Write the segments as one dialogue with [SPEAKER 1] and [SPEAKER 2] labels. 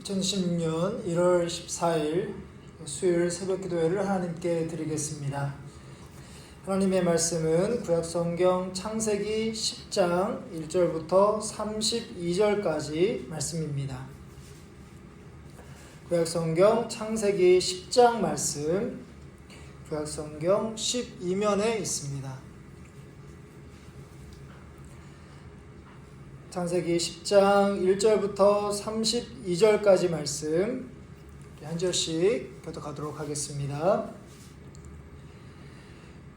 [SPEAKER 1] 2016년 1월 14일 수요일 새벽 기도회를 하나님께 드리겠습니다. 하나님의 말씀은 구약성경 창세기 10장 1절부터 32절까지 말씀입니다. 구약성경 창세기 10장 말씀, 구약성경 12면에 있습니다. 창세기 10장 1절부터 32절까지 말씀 한 절씩 교독하도록 하겠습니다.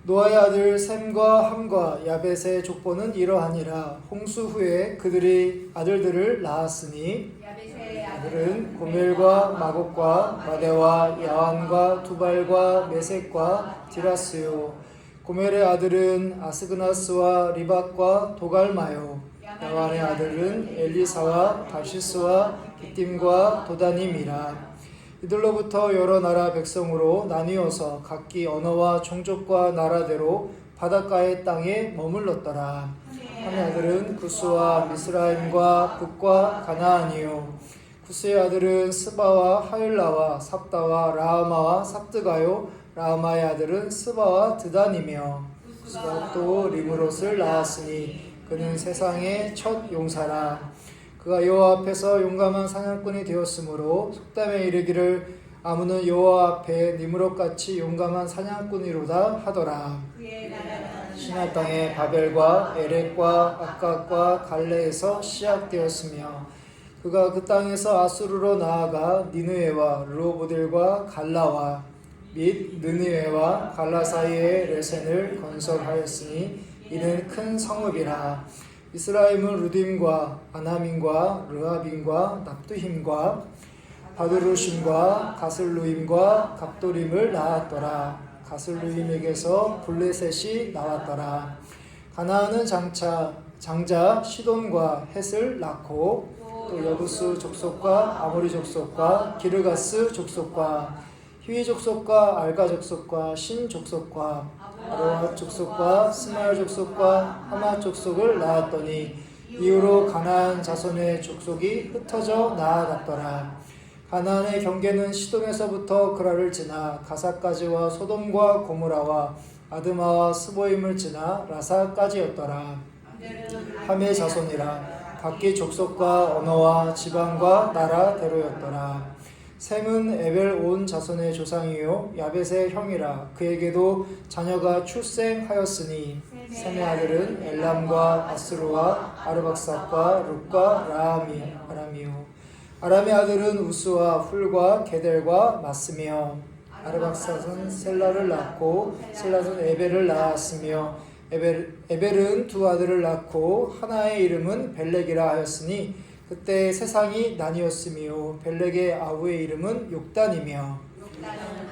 [SPEAKER 1] 노아의 아들 셈과 함과 야벳의 족보는 이러하니라. 홍수 후에 그들이 아들들을 낳았으니 아들은 고멜과 마곡과 마대와 야완과 두발과 메섹과 디라스요. 고멜의 아들은 아스그나스와 리박과 도갈마요. 야완의 아들은 엘리사와 다시스와 기띔과 도다님이라. 이들로부터 여러 나라 백성으로 나뉘어서 각기 언어와 종족과 나라대로 바닷가의 땅에 머물렀더라. 함의 아들은 구스와 미스라임과 북과 가나안이요. 구스의 아들은 스바와 하일라와 삽다와 라하마와 삽드가요. 라하마의 아들은 스바와 드단이며 구스가 또 리므롯을 낳았으니 그는 세상의 첫 용사라. 그가 여호와 앞에서 용감한 사냥꾼이 되었으므로 속담에 이르기를 아무는 여호와 앞에 니므롯같이 용감한 사냥꾼이로다 하더라. 시나 땅의 바벨과 에렉과 아깝과 갈레에서 시작되었으며 그가 그 땅에서 아수르로 나아가 니느웨와 르호보딜과 갈라와 및 느느웨와 갈라 사이에 레센을 건설하였으니 이는 큰 성읍이라. 이스라임은 루딤과 아나민과 르하빔과 납두힘과 바드루심과 가슬루임과 갑도림을 낳았더라. 가슬루임에게서 블레셋이 나왔더라. 가나안은 장자 시돈과 헷을 낳고 또 여부스 족속과 아모리 족속과 기르가스 족속과 히위 족속과 알가 족속과 신 족속과 아로아 족속과 스마일 족속과 하마 족속을 낳았더니 이후로 가나안 자손의 족속이 흩어져 나아갔더라. 가나안의 경계는 시돔에서부터 그라를 지나 가사까지와 소돔과 고무라와 아드마와 스보임을 지나 라사까지였더라. 함의 자손이라. 각기 족속과 언어와 지방과 나라대로였더라. 셈은 에벨 온 자손의 조상이요 야벳의 형이라. 그에게도 자녀가 출생하였으니 셈의 아들은 엘람과 아스루와 아르박삭과 룻과 아람이요. 아람의 아들은 우스와 훌과 게델과 마스며 아르박삭은 셀라를 낳고 셀라는 에벨을 낳았으며 에벨은 두 아들을 낳고 하나의 이름은 벨렉이라 하였으니 그때 세상이 나뉘었으며 벨렉의 아우의 이름은 욕단이며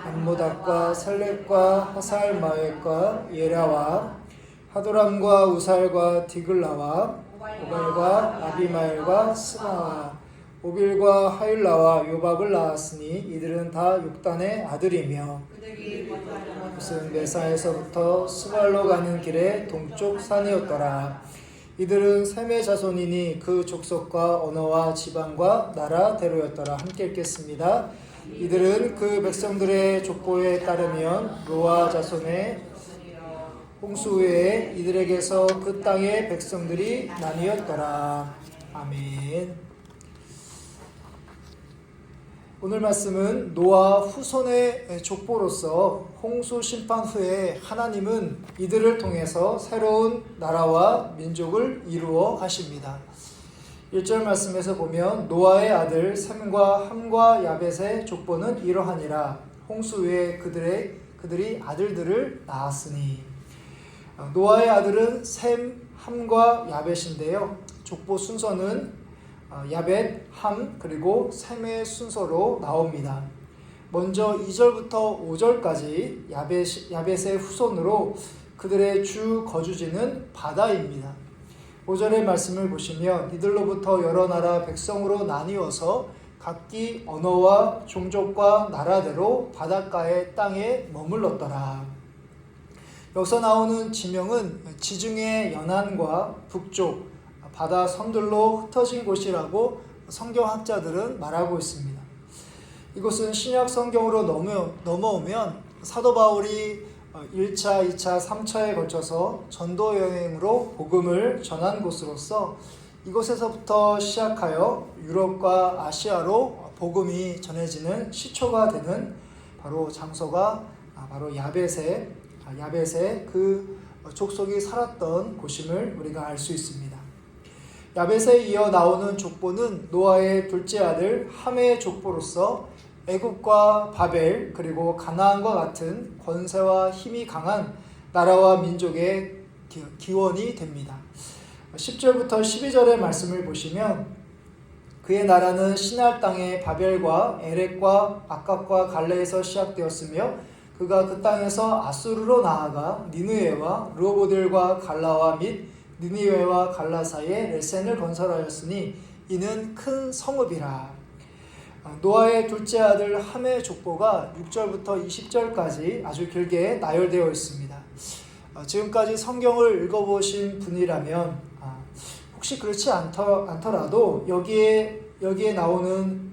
[SPEAKER 1] 암모닥과 살렉과 하살마액과 예라와 하도람과 우살과 디글라와 오발과 아비마엘과 스마와 오빌과 하일라와 요밥을 낳았으니 이들은 다 욕단의 아들이며 무슨 메사에서부터 스발로 가는 길의 동쪽 산이었더라. 이들은 셈의 자손이니 그 족속과 언어와 지방과 나라대로였더라. 함께 읽겠습니다. 이들은 그 백성들의 족보에 따르면 노아 자손의 홍수 후에 이들에게서 그 땅의 백성들이 나뉘었더라. 아멘. 오늘 말씀은 노아 후손의 족보로서 홍수 심판 후에 하나님은 이들을 통해서 새로운 나라와 민족을 이루어 가십니다. 1절 말씀에서 보면 노아의 아들 셈과 함과 야벳의 족보는 이러하니라. 홍수 후에 그들이 아들들을 낳았으니. 노아의 아들은 셈, 함과 야벳인데요. 족보 순서는 야벳, 함, 그리고 셈의 순서로 나옵니다. 먼저 2절부터 5절까지 야벳의 후손으로 그들의 주 거주지는 바다입니다. 5절의 말씀을 보시면 이들로부터 여러 나라 백성으로 나뉘어서 각기 언어와 종족과 나라대로 바닷가의 땅에 머물렀더라. 여기서 나오는 지명은 지중해 연안과 북쪽 바다 섬들로 흩어진 곳이라고 성경학자들은 말하고 있습니다. 이곳은 신약 성경으로 넘어오면 사도 바울이 1차, 2차, 3차에 걸쳐서 전도 여행으로 복음을 전한 곳으로서 이곳에서부터 시작하여 유럽과 아시아로 복음이 전해지는 시초가 되는 바로 장소가 바로 야벳의 그 족속이 살았던 곳임을 우리가 알 수 있습니다. 야벳에 이어 나오는 족보는 노아의 둘째 아들 함의 족보로서 애굽과 바벨 그리고 가나안과 같은 권세와 힘이 강한 나라와 민족의 기원이 됩니다. 10절부터 12절의 말씀을 보시면 그의 나라는 시날 땅의 바벨과 에렉과 아깝과 갈레에서 시작되었으며 그가 그 땅에서 아수르로 나아가 니느웨와 르호보들과 갈라와 및 니느웨와 갈라 사이에 레센을 건설하였으니 이는 큰 성읍이라. 노아의 둘째 아들 함의 족보가 6절부터 20절까지 아주 길게 나열되어 있습니다. 지금까지 성경을 읽어보신 분이라면 혹시 그렇지 않더라도 여기에 나오는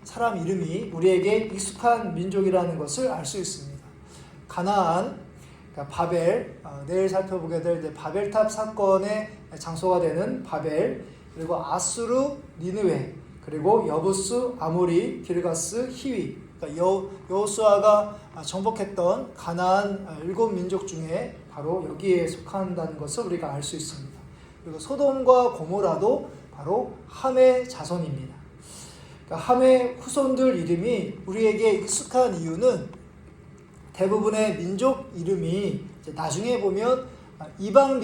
[SPEAKER 1] 사람 이름이 우리에게 익숙한 민족이라는 것을 알 수 있습니다. 가나안, 그러니까 바벨, 내일 살펴보게 될 바벨탑 사건의 장소가 되는 바벨, 그리고 아수르, 니느웨, 그리고 여부스, 아모리, 기르가스, 히위, 그러니까 여호수아가 정복했던 가나안 7민족 중에 바로 여기에 속한다는 것을 우리가 알 수 있습니다. 그리고 소돔과 고모라도 바로 함의 자손입니다. 그러니까 함의 후손들 이름이 우리에게 익숙한 이유는 대부분의 민족 이름이 나중에 보면 이방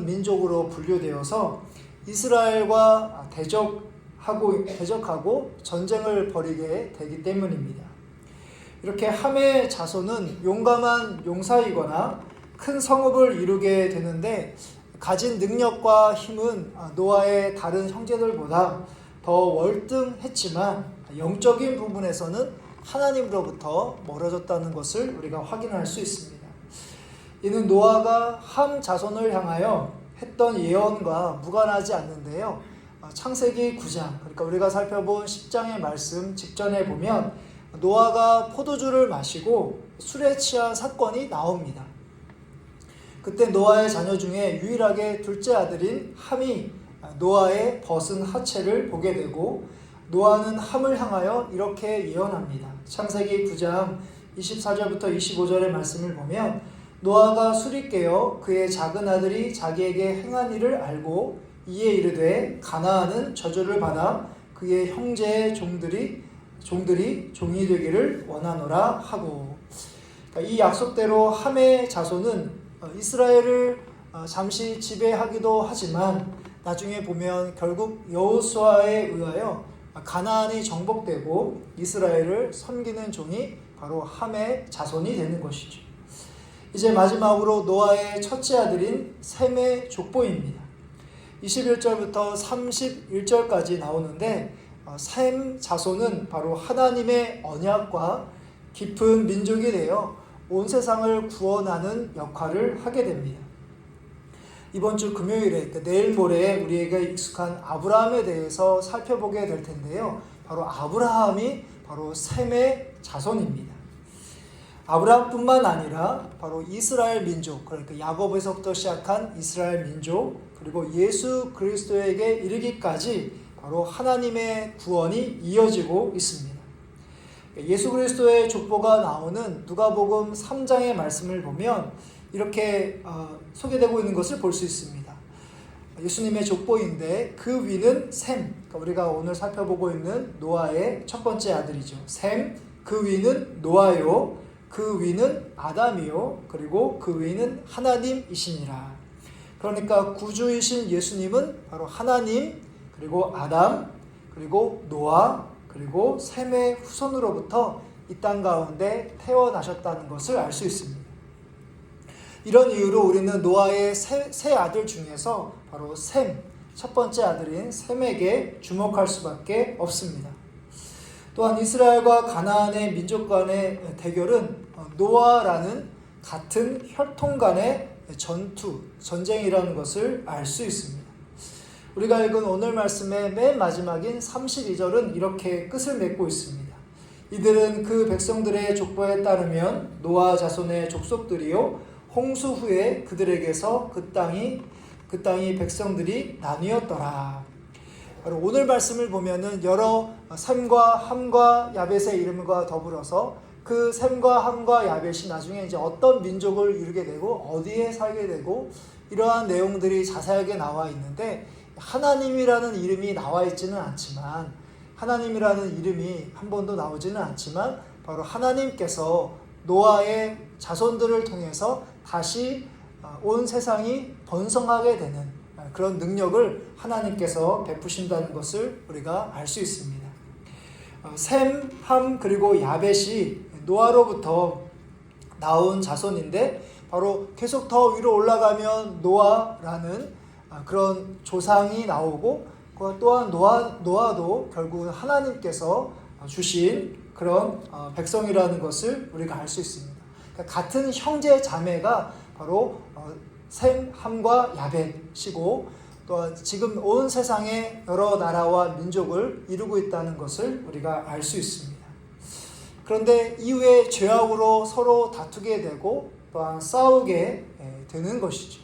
[SPEAKER 1] 민족으로 분류되어서 이스라엘과 대적하고 전쟁을 벌이게 되기 때문입니다. 이렇게 함의 자손은 용감한 용사이거나 큰 성읍을 이루게 되는데 가진 능력과 힘은 노아의 다른 형제들보다 더 월등했지만 영적인 부분에서는 하나님으로부터 멀어졌다는 것을 우리가 확인할 수 있습니다. 이는 노아가 함 자손을 향하여 했던 예언과 무관하지 않는데요. 창세기 9장, 그러니까 우리가 살펴본 10장의 말씀 직전에 보면 노아가 포도주를 마시고 술에 취한 사건이 나옵니다. 그때 노아의 자녀 중에 유일하게 둘째 아들인 함이 노아의 벗은 하체를 보게 되고 노아는 함을 향하여 이렇게 예언합니다. 창세기 9장 24절부터 25절의 말씀을 보면 노아가 술이 깨어 그의 작은 아들이 자기에게 행한 일을 알고 이에 이르되 가나안은 저주를 받아 그의 형제의 종들이 종이 되기를 원하노라 하고, 그러니까 이 약속대로 함의 자손은 이스라엘을 잠시 지배하기도 하지만 나중에 보면 결국 여호수아에 의하여 가나안이 정복되고 이스라엘을 섬기는 종이 바로 함의 자손이 되는 것이죠. 이제 마지막으로 노아의 첫째 아들인 셈의 족보입니다. 21절부터 31절까지 나오는데 셈 자손은 바로 하나님의 언약과 깊은 민족이 되어 온 세상을 구원하는 역할을 하게 됩니다. 이번 주 금요일에, 내일 모레 우리에게 익숙한 아브라함에 대해서 살펴보게 될 텐데요. 바로 아브라함이 바로 셈의 자손입니다. 아브라함뿐만 아니라 바로 이스라엘 민족, 그러니까 야곱에서부터 시작한 이스라엘 민족, 그리고 예수 그리스도에게 이르기까지 바로 하나님의 구원이 이어지고 있습니다. 예수 그리스도의 족보가 나오는 누가복음 3장의 말씀을 보면 이렇게 소개되고 있는 것을 볼 수 있습니다. 예수님의 족보인데 그 위는 셈, 그러니까 우리가 오늘 살펴보고 있는 노아의 첫 번째 아들이죠. 셈, 그 위는 노아요, 그 위는 아담이요, 그리고 그 위는 하나님이시니라. 그러니까 구주이신 예수님은 바로 하나님, 그리고 아담, 그리고 노아, 그리고 셈의 후손으로부터 이 땅 가운데 태어나셨다는 것을 알 수 있습니다. 이런 이유로 우리는 노아의 세 아들 중에서 바로 셈, 첫 번째 아들인 셈에게 주목할 수밖에 없습니다. 또한 이스라엘과 가나안의 민족 간의 대결은 노아라는 같은 혈통 간의 전쟁이라는 것을 알 수 있습니다. 우리가 읽은 오늘 말씀의 맨 마지막인 32절은 이렇게 끝을 맺고 있습니다. 이들은 그 백성들의 족보에 따르면 노아 자손의 족속들이요 홍수 후에 그들에게서 그 땅이 백성들이 나뉘었더라. 바로 오늘 말씀을 보면은 여러 셈과 함과 야벳의 이름과 더불어서 그 셈과 함과 야벳이 나중에 이제 어떤 민족을 이루게 되고 어디에 살게 되고 이러한 내용들이 자세하게 나와 있는데, 하나님이라는 이름이 나와 있지는 않지만, 하나님이라는 이름이 한 번도 나오지는 않지만 바로 하나님께서 노아의 자손들을 통해서 다시 온 세상이 번성하게 되는 그런 능력을 하나님께서 베푸신다는 것을 우리가 알 수 있습니다. 셈, 함 그리고 야벳이 노아로부터 나온 자손인데, 바로 계속 더 위로 올라가면 노아라는 그런 조상이 나오고, 또한 노아도 결국 하나님께서 주신 그런 백성이라는 것을 우리가 알 수 있습니다. 그러니까 같은 형제 자매가 바로 셈, 함과 야벳이고, 또한 지금 온 세상의 여러 나라와 민족을 이루고 있다는 것을 우리가 알 수 있습니다. 그런데 이후에 죄악으로 서로 다투게 되고 또한 싸우게 되는 것이죠.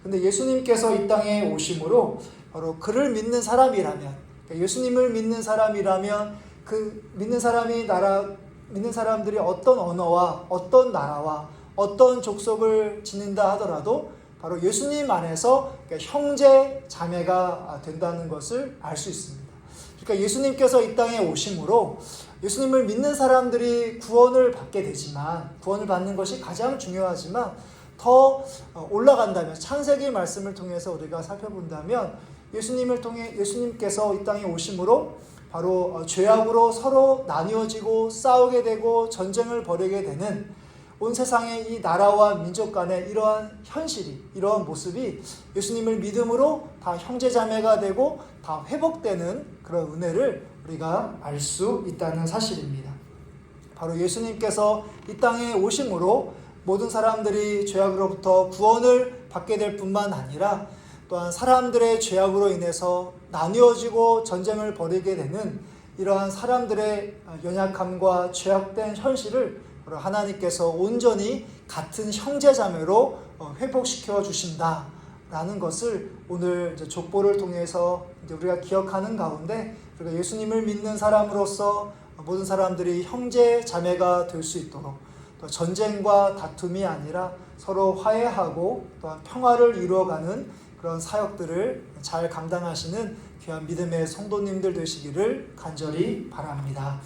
[SPEAKER 1] 그런데 예수님께서 이 땅에 오심으로 바로 그를 믿는 사람이라면, 그러니까 예수님을 믿는 사람이라면, 그 믿는 사람들이 어떤 언어와 어떤 나라와 어떤 족속을 지닌다 하더라도 바로 예수님 안에서 형제 자매가 된다는 것을 알 수 있습니다. 그러니까 예수님께서 이 땅에 오심으로 예수님을 믿는 사람들이 구원을 받게 되지만, 구원을 받는 것이 가장 중요하지만, 더 올라간다면, 창세기 말씀을 통해서 우리가 살펴본다면 예수님께서 이 땅에 오심으로 바로 죄악으로 서로 나뉘어지고 싸우게 되고 전쟁을 벌이게 되는 온 세상의 이 나라와 민족 간의 이러한 현실이, 이러한 모습이 예수님을 믿음으로 다 형제자매가 되고 다 회복되는 그런 은혜를 우리가 알 수 있다는 사실입니다. 바로 예수님께서 이 땅에 오심으로 모든 사람들이 죄악으로부터 구원을 받게 될 뿐만 아니라, 또한 사람들의 죄악으로 인해서 나뉘어지고 전쟁을 벌이게 되는 이러한 사람들의 연약함과 죄악된 현실을 하나님께서 온전히 같은 형제자매로 회복시켜 주신다라는 것을 오늘 이제 족보를 통해서 이제 우리가 기억하는 가운데, 우리가 예수님을 믿는 사람으로서 모든 사람들이 형제자매가 될 수 있도록, 또 전쟁과 다툼이 아니라 서로 화해하고 또한 평화를 이루어가는 그런 사역들을 잘 감당하시는 귀한 믿음의 성도님들 되시기를 간절히 바랍니다.